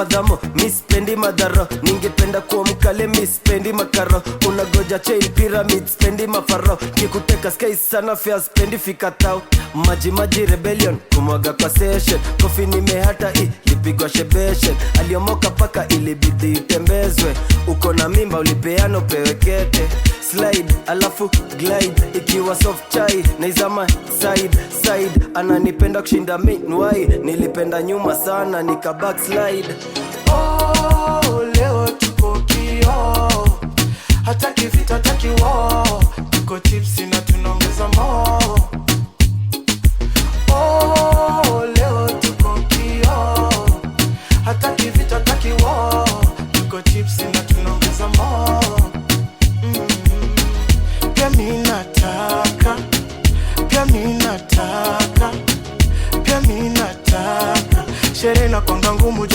fadhamo, mispendi madharo. Ningependa kuwa mkale, mispendi makaro. Unagoja chain pyramid, spendi mafaro. Kikuteka sky sana fea, spendi fika tao. Maji rebellion, kumwaga kwa session. Kofi nimehata lipigwa shebeshen. Aliomoka paka ilibidi itembezwe. Uko na mimba ulipeano pewe kete. Slide alafu glide, ikiwa soft chai naizama side. Ananipenda kushinda meanwhile, nilipenda nyuma sana nika backslide. Oh, leo tuko kio, hataki vita hataki war. Tuko tipsy na tunaongeza more. Oh, leo tuko kio, hataki vita hataki war. Tuko tipsy na tunaongeza more. Pia mimi nataka, pia mimi nataka, pia mimi nataka. Sherehe na kwanga ngumu.